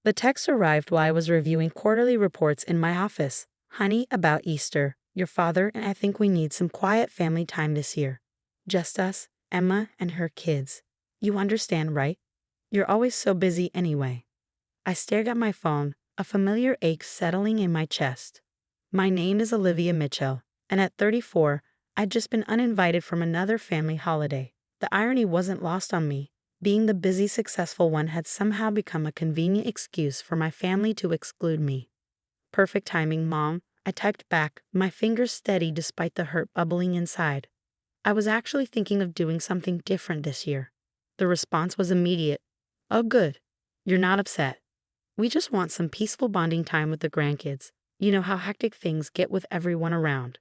The text arrived while I was reviewing quarterly reports in my office. Honey, about Easter. Your father and I think we need some quiet family time this year. Just us, Emma, and her kids. You understand, right? You're always so busy anyway. I stared at my phone, a familiar ache settling in my chest. My name is Olivia Mitchell, and at 34, I'd just been uninvited from another family holiday. The irony wasn't lost on me. Being the busy, successful one had somehow become a convenient excuse for my family to exclude me. Perfect timing, Mom, I typed back, my fingers steady despite the hurt bubbling inside. I was actually thinking of doing something different this year. The response was immediate. Oh, good. You're not upset. We just want some peaceful bonding time with the grandkids. You know how hectic things get with everyone around.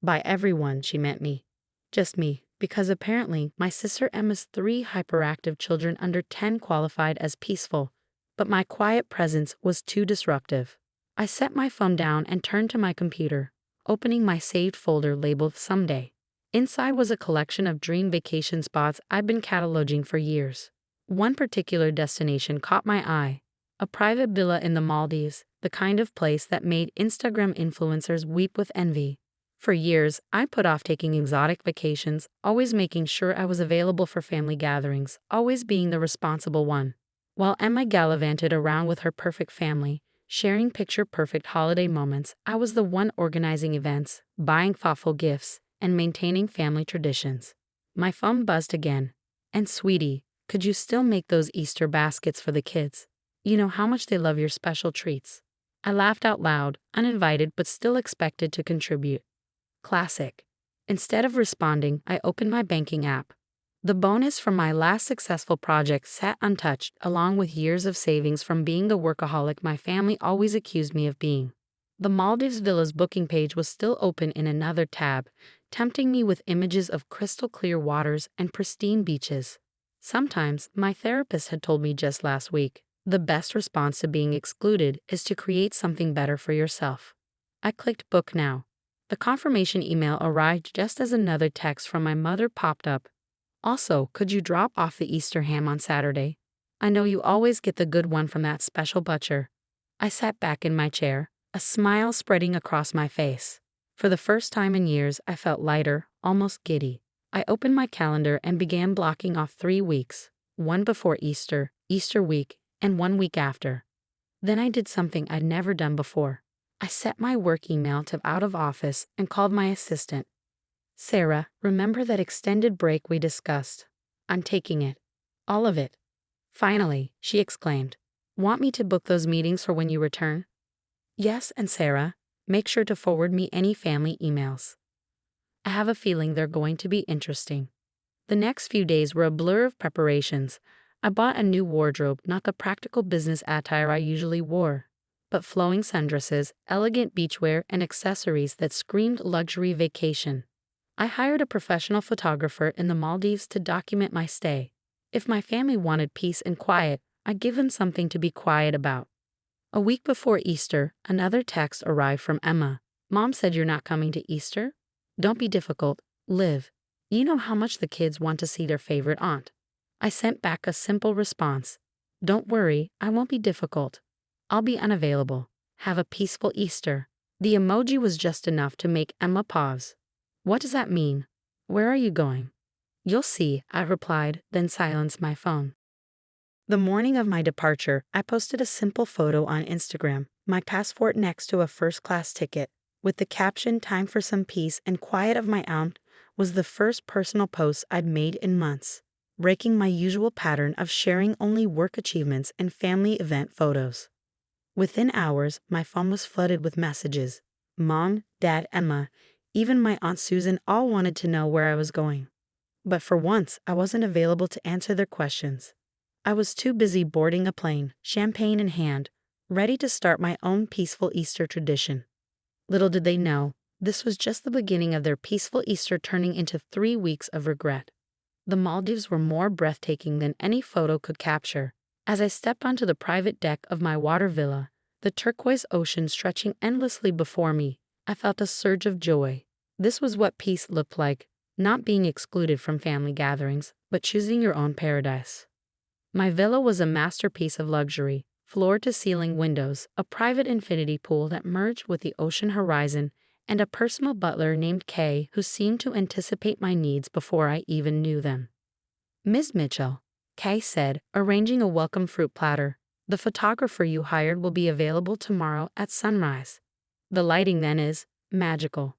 By everyone, she meant me. Just me, because apparently my sister Emma's 3 hyperactive children under 10 qualified as peaceful, but my quiet presence was too disruptive. I set my phone down and turned to my computer, opening my saved folder labeled Someday. Inside was a collection of dream vacation spots I'd been cataloging for years. One particular destination caught my eye. A private villa in the Maldives, the kind of place that made Instagram influencers weep with envy. For years, I put off taking exotic vacations, always making sure I was available for family gatherings, always being the responsible one. While Emma gallivanted around with her perfect family, sharing picture-perfect holiday moments, I was the one organizing events, buying thoughtful gifts, and maintaining family traditions. My phone buzzed again. And sweetie, could you still make those Easter baskets for the kids? You know how much they love your special treats. I laughed out loud, uninvited but still expected to contribute. Classic. Instead of responding, I opened my banking app. The bonus from my last successful project sat untouched, along with years of savings from being the workaholic my family always accused me of being. The Maldives Villa's booking page was still open in another tab, tempting me with images of crystal clear waters and pristine beaches. Sometimes, my therapist had told me just last week, the best response to being excluded is to create something better for yourself. I clicked Book Now. The confirmation email arrived just as another text from my mother popped up. Also, could you drop off the Easter ham on Saturday? I know you always get the good one from that special butcher. I sat back in my chair, a smile spreading across my face. For the first time in years, I felt lighter, almost giddy. I opened my calendar and began blocking off 3 weeks, one before Easter, Easter week, and 1 week after. Then I did something I'd never done before. I set my work email to out of office and called my assistant. Sarah, remember that extended break we discussed? I'm taking it. All of it. Finally, she exclaimed. Want me to book those meetings for when you return? Yes, and Sarah, make sure to forward me any family emails. I have a feeling they're going to be interesting. The next few days were a blur of preparations. I bought a new wardrobe, not the practical business attire I usually wore, but flowing sundresses, elegant beachwear, and accessories that screamed luxury vacation. I hired a professional photographer in the Maldives to document my stay. If my family wanted peace and quiet, I'd give them something to be quiet about. A week before Easter, another text arrived from Emma. Mom said you're not coming to Easter? Don't be difficult, Liv. You know how much the kids want to see their favorite aunt. I sent back a simple response. Don't worry, I won't be difficult. I'll be unavailable. Have a peaceful Easter. The emoji was just enough to make Emma pause. What does that mean? Where are you going? You'll see, I replied, then silenced my phone. The morning of my departure, I posted a simple photo on Instagram, my passport next to a first-class ticket, with the caption "Time for some peace and quiet of my aunt" was the first personal post I'd made in months, breaking my usual pattern of sharing only work achievements and family event photos. Within hours, my phone was flooded with messages. Mom, Dad, Emma, even my Aunt Susan all wanted to know where I was going. But for once, I wasn't available to answer their questions. I was too busy boarding a plane, champagne in hand, ready to start my own peaceful Easter tradition. Little did they know, this was just the beginning of their peaceful Easter turning into 3 weeks of regret. The Maldives were more breathtaking than any photo could capture. As I stepped onto the private deck of my water villa, the turquoise ocean stretching endlessly before me, I felt a surge of joy. This was what peace looked like, not being excluded from family gatherings, but choosing your own paradise. My villa was a masterpiece of luxury, floor-to-ceiling windows, a private infinity pool that merged with the ocean horizon, and a personal butler named Kay who seemed to anticipate my needs before I even knew them. "Ms. Mitchell," Kay said, arranging a welcome fruit platter, "the photographer you hired will be available tomorrow at sunrise. The lighting then is magical."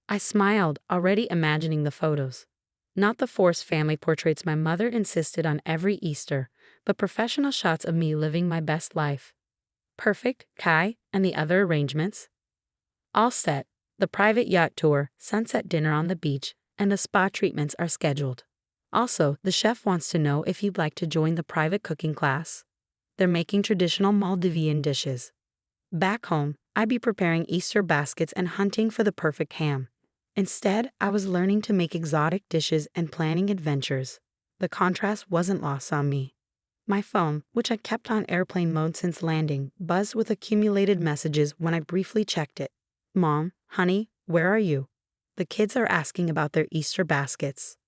I smiled, already imagining the photos. Not the forced family portraits my mother insisted on every Easter, but professional shots of me living my best life. "Perfect, Kai, and the other arrangements?" "All set. The private yacht tour, sunset dinner on the beach, and the spa treatments are scheduled. Also, the chef wants to know if you'd like to join the private cooking class. They're making traditional Maldivian dishes. Back home, I'd be preparing Easter baskets and hunting for the perfect ham. Instead, I was learning to make exotic dishes and planning adventures. The contrast wasn't lost on me. My phone, which I'd kept on airplane mode since landing, buzzed with accumulated messages when I briefly checked it. "Mom, honey, where are you? The kids are asking about their Easter baskets."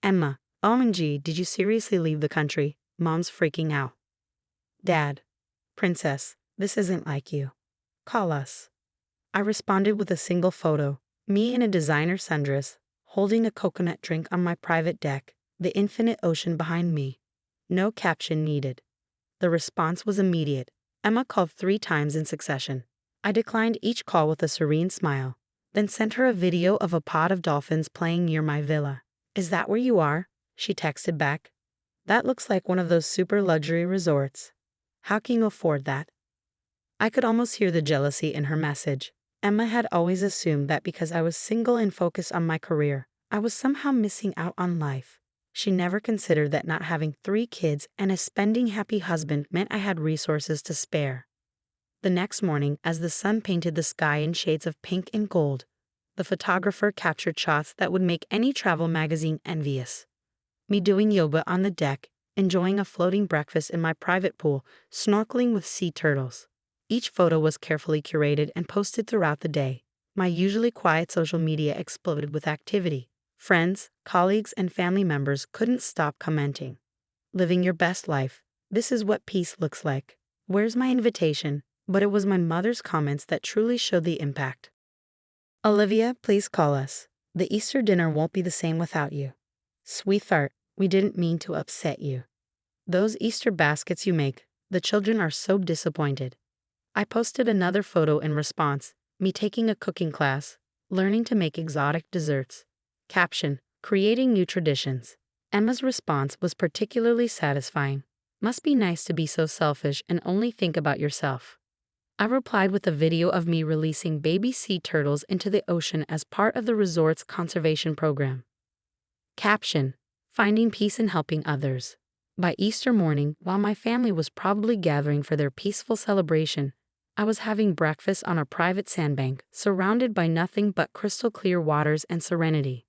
"Emma, OMG, did you seriously leave the country? Mom's freaking out." "Dad, Princess, this isn't like you. Call us." I responded with a single photo, me in a designer sundress, holding a coconut drink on my private deck, the infinite ocean behind me. No caption needed. The response was immediate. Emma called 3 times in succession. I declined each call with a serene smile, then sent her a video of a pod of dolphins playing near my villa. "Is that where you are?" she texted back. "That looks like one of those super luxury resorts. How can you afford that?" I could almost hear the jealousy in her message. Emma had always assumed that because I was single and focused on my career, I was somehow missing out on life. She never considered that not having 3 kids and a spending-happy husband meant I had resources to spare. The next morning, as the sun painted the sky in shades of pink and gold, the photographer captured shots that would make any travel magazine envious. Me doing yoga on the deck, enjoying a floating breakfast in my private pool, snorkeling with sea turtles. Each photo was carefully curated and posted throughout the day. My usually quiet social media exploded with activity. Friends, colleagues, and family members couldn't stop commenting. "Living your best life. This is what peace looks like. Where's my invitation?" But it was my mother's comments that truly showed the impact. "Olivia, please call us. The Easter dinner won't be the same without you. Sweetheart, we didn't mean to upset you. Those Easter baskets you make, the children are so disappointed." I posted another photo in response, me taking a cooking class, learning to make exotic desserts. Caption, "Creating new traditions." Emma's response was particularly satisfying. "Must be nice to be so selfish and only think about yourself." I replied with a video of me releasing baby sea turtles into the ocean as part of the resort's conservation program. Caption, "Finding peace in helping others." By Easter morning, while my family was probably gathering for their peaceful celebration, I was having breakfast on a private sandbank, surrounded by nothing but crystal clear waters and serenity.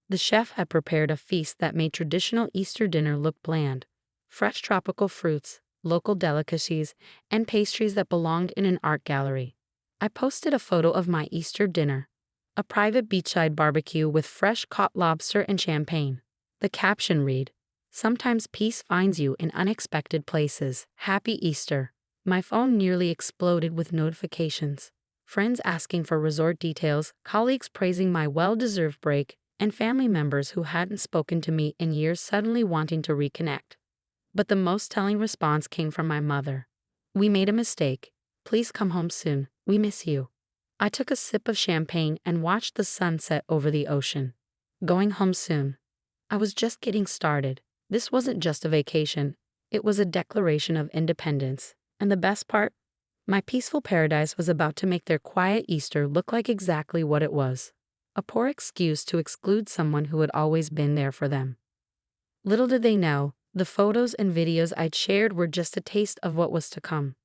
The chef had prepared a feast that made traditional Easter dinner look bland. Fresh tropical fruits, local delicacies, and pastries that belonged in an art gallery. I posted a photo of my Easter dinner, a private beachside barbecue with fresh caught lobster and champagne. The caption read, "Sometimes peace finds you in unexpected places. Happy Easter." My phone nearly exploded with notifications. Friends asking for resort details, colleagues praising my well-deserved break, and family members who hadn't spoken to me in years suddenly wanting to reconnect. But the most telling response came from my mother. "We made a mistake. Please come home soon. We miss you." I took a sip of champagne and watched the sun set over the ocean. Going home soon. I was just getting started. This wasn't just a vacation. It was a declaration of independence. And the best part? My peaceful paradise was about to make their quiet Easter look like exactly what it was. A poor excuse to exclude someone who had always been there for them. Little did they know, the photos and videos I'd shared were just a taste of what was to come.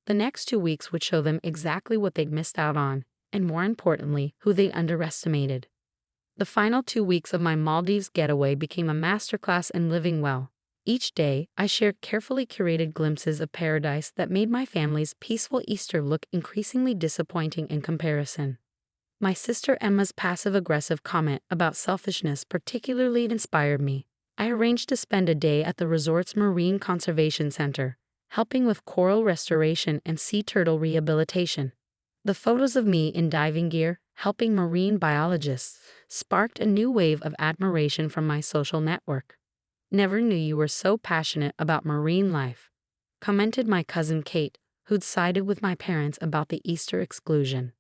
The next 2 weeks would show them exactly what they'd missed out on, and more importantly, who they underestimated. The final 2 weeks of my Maldives getaway became a masterclass in living well. Each day, I shared carefully curated glimpses of paradise that made my family's peaceful Easter look increasingly disappointing in comparison. My sister Emma's passive-aggressive comment about selfishness particularly inspired me. I arranged to spend a day at the resort's Marine Conservation Center, helping with coral restoration and sea turtle rehabilitation. The photos of me in diving gear, helping marine biologists, sparked a new wave of admiration from my social network. "Never knew you were so passionate about marine life," commented my cousin Kate, who'd sided with my parents about the Easter exclusion.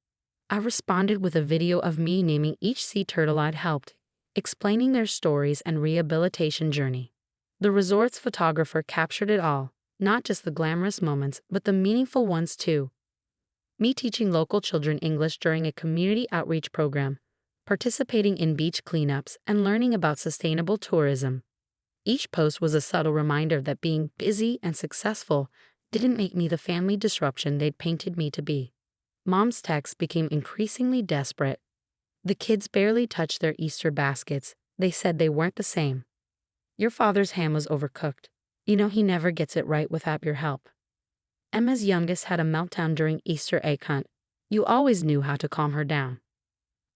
I responded with a video of me naming each sea turtle I'd helped, explaining their stories and rehabilitation journey. The resort's photographer captured it all, not just the glamorous moments, but the meaningful ones too. Me teaching local children English during a community outreach program, participating in beach cleanups, and learning about sustainable tourism. Each post was a subtle reminder that being busy and successful didn't make me the family disruption they'd painted me to be. Mom's texts became increasingly desperate. The kids barely touched their Easter baskets. They said they weren't the same. "Your father's ham was overcooked. You know he never gets it right without your help." Emma's youngest had a meltdown during Easter egg hunt. "You always knew how to calm her down."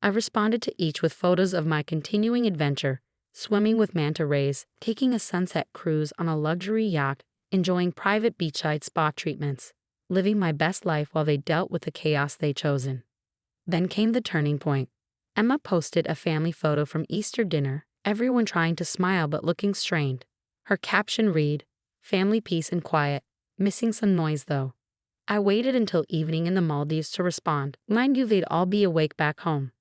I responded to each with photos of my continuing adventure, swimming with manta rays, taking a sunset cruise on a luxury yacht, enjoying private beachside spa treatments, living my best life while they dealt with the chaos they'd chosen. Then came the turning point. Emma posted a family photo from Easter dinner, everyone trying to smile but looking strained. Her caption read, "Family peace and quiet, missing some noise though." I waited until evening in the Maldives to respond. Mind you, they'd all be awake back home.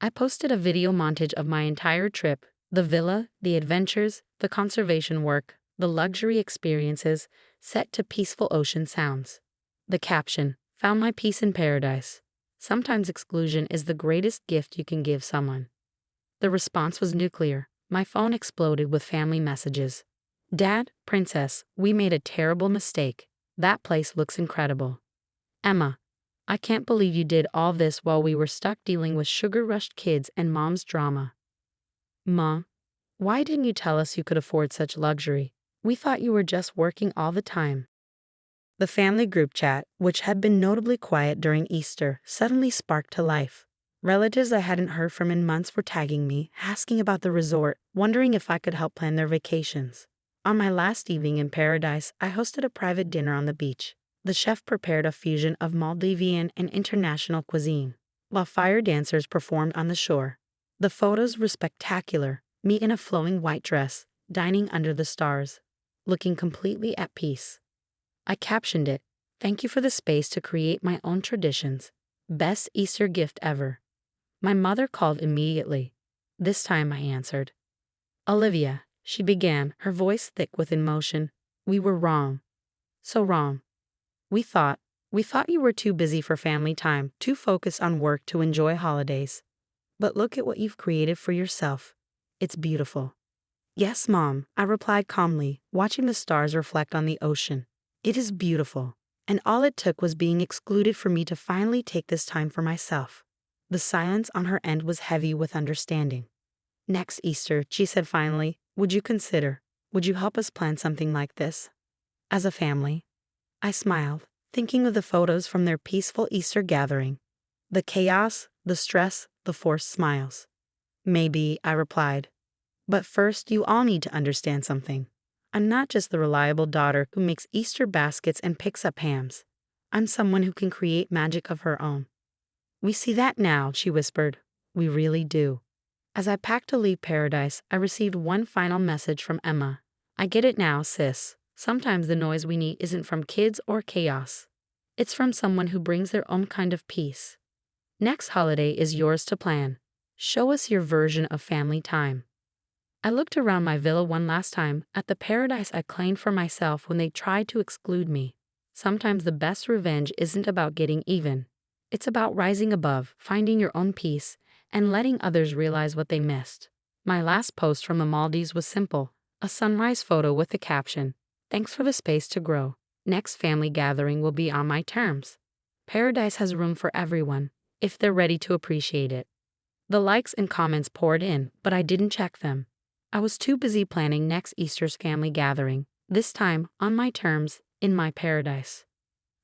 I posted a video montage of my entire trip, the villa, the adventures, the conservation work, the luxury experiences, set to peaceful ocean sounds. The caption, "Found my peace in paradise. Sometimes exclusion is the greatest gift you can give someone." The response was nuclear. My phone exploded with family messages. "Dad, Princess, we made a terrible mistake. That place looks incredible." "Emma, I can't believe you did all this while we were stuck dealing with sugar-rushed kids and mom's drama." "Mom, why didn't you tell us you could afford such luxury? We thought you were just working all the time." The family group chat, which had been notably quiet during Easter, suddenly sparked to life. Relatives I hadn't heard from in months were tagging me, asking about the resort, wondering if I could help plan their vacations. On my last evening in paradise, I hosted a private dinner on the beach. The chef prepared a fusion of Maldivian and international cuisine, while fire dancers performed on the shore. The photos were spectacular, me in a flowing white dress, dining under the stars, looking completely at peace. I captioned it, "Thank you for the space to create my own traditions. Best Easter gift ever." My mother called immediately. This time I answered. "Olivia," she began, her voice thick with emotion, "we were wrong. So wrong. We thought you were too busy for family time, too focused on work to enjoy holidays. But look at what you've created for yourself. It's beautiful." "Yes, Mom," I replied calmly, watching the stars reflect on the ocean. "It is beautiful. And all it took was being excluded for me to finally take this time for myself." The silence on her end was heavy with understanding. "Next Easter," she said finally, would you help us plan something like this? As a family?" I smiled, thinking of the photos from their peaceful Easter gathering. The chaos, the stress, the forced smiles. "Maybe," I replied. "But first, you all need to understand something. I'm not just the reliable daughter who makes Easter baskets and picks up hams. I'm someone who can create magic of her own." "We see that now," she whispered. "We really do." As I packed to leave paradise, I received one final message from Emma. "I get it now, sis. Sometimes the noise we need isn't from kids or chaos. It's from someone who brings their own kind of peace." Next holiday is yours to plan. Show us your version of family time. I looked around my villa one last time, at the paradise I claimed for myself when they tried to exclude me. Sometimes the best revenge isn't about getting even. It's about rising above, finding your own peace, and letting others realize what they missed. My last post from the Maldives was simple, a sunrise photo with the caption, "Thanks for the space to grow. Next family gathering will be on my terms." Paradise has room for everyone, if they're ready to appreciate it. The likes and comments poured in, but I didn't check them. I was too busy planning next Easter's family gathering, this time on my terms, in my paradise.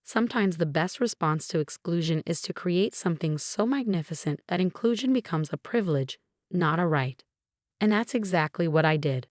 Sometimes the best response to exclusion is to create something so magnificent that inclusion becomes a privilege, not a right. And that's exactly what I did.